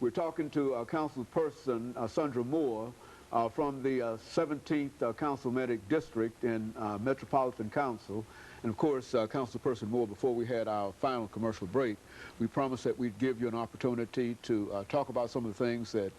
We're talking to Councilperson Sandra Moore from the 17th Councilmanic District in Metropolitan Council. And of course, Councilperson Moore, before we had our final commercial break, we promised that we'd give you an opportunity to talk about some of the things that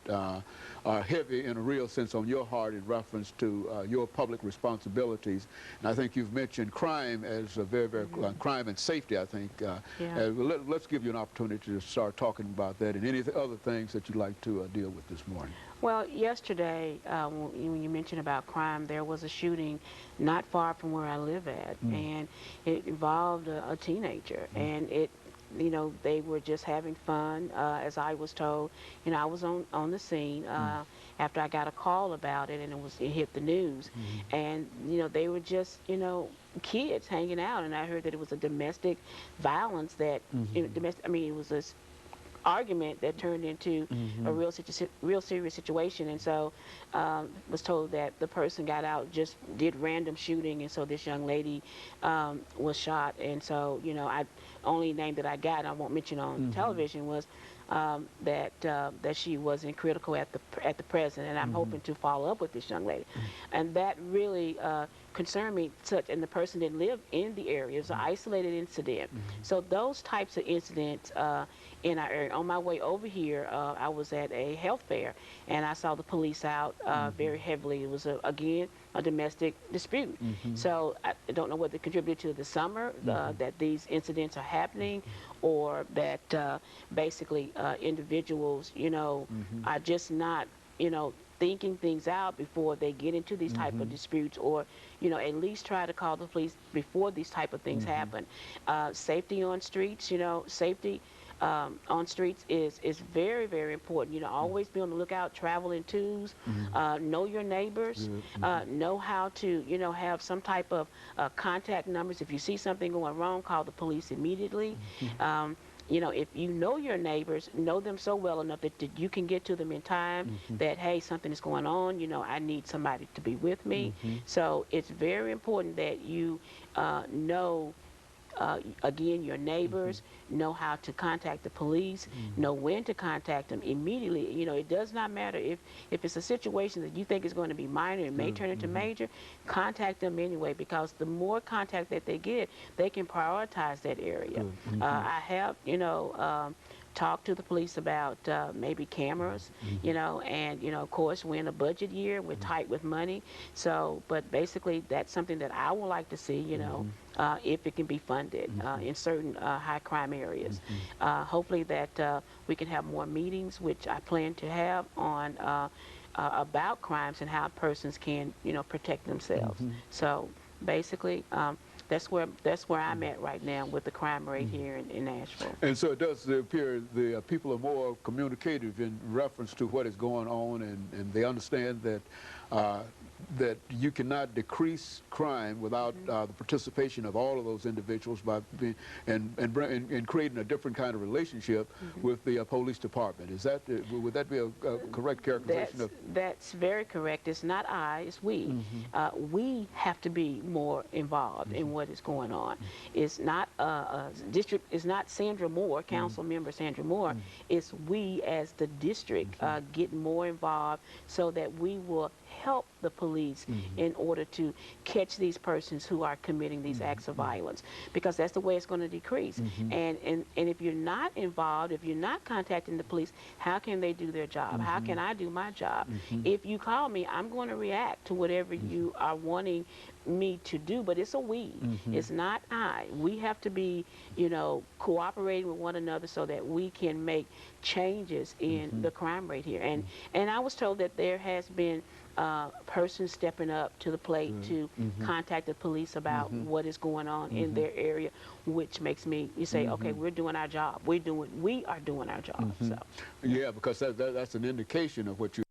are heavy in a real sense on your heart in reference to your public responsibilities. And I think you've mentioned crime as a very crime and safety, I think. Let's give you an opportunity to start talking about that and any other things that you'd like to deal with this morning. Well, yesterday, when you mentioned about crime, there was a shooting not far from where I live at, and it involved a teenager, and they were just having fun, as I was told. I was on the scene after I got a call about it, and it hit the news, and they were just kids hanging out, and I heard that it was a domestic violence that it was a argument that turned into a real serious situation, and so was told that the person got out, just did random shooting, and so this young lady was shot. And so only name that I got, I won't mention on television, was that she was in critical at the present, and I'm hoping to follow up with this young lady. And that really concerned me and the person didn't live in the area. It was an isolated incident. So those types of incidents in our area. On my way over here, I was at a health fair, and I saw the police out very heavily. It was, again, a domestic dispute. So I don't know whether it contributed to the summer that these incidents are happening, or that basically individuals, are just not, thinking things out before they get into these type of disputes, or at least try to call the police before these type of things happen. Safety on streets, safety on streets is very, very important. Always be on the lookout, travel in twos, know your neighbors, know how to, have some type of contact numbers. If you see something going wrong, call the police immediately. If you know your neighbors, know them so well enough that you can get to them in time, that, hey, something is going on, I need somebody to be with me. So it's very important that you know, again, your neighbors, know how to contact the police, know when to contact them immediately. It does not matter if it's a situation that you think is going to be minor and may turn into major, contact them anyway, because the more contact that they get, they can prioritize that area. I have, talk to the police about maybe cameras, and of course we're in a budget year, we're tight with money, so but basically that's something that I would like to see, if it can be funded in certain high crime areas. Hopefully that we can have more meetings, which I plan to have on about crimes and how persons can protect themselves. So basically that's where I'm at right now with the crime rate here in Nashville. And so it does appear the people are more communicative in reference to what is going on, and they understand that that you cannot decrease crime without the participation of all of those individuals by and creating a different kind of relationship with the police department. Is that would that be a correct characterization? That's very correct. It's not I, it's we. We have to be more involved in what is going on. It's not district. It's not Sandra Moore, council member Sandra Moore. It's we as the district get more involved so that we will help the police in order to catch these persons who are committing these acts of violence, because that's the way it's going to decrease. And if you're not involved, if you're not contacting the police, how can they do their job? How can I do my job? If you call me, I'm going to react to whatever you are wanting me to do, but it's a we. It's not I. We have to be, cooperating with one another so that we can make changes in the crime rate here. And I was told that there has been persons stepping up to the plate to contact the police about what is going on in their area, which makes me say, okay, we're doing our job. We are doing our job. So yeah, because that's an indication of what you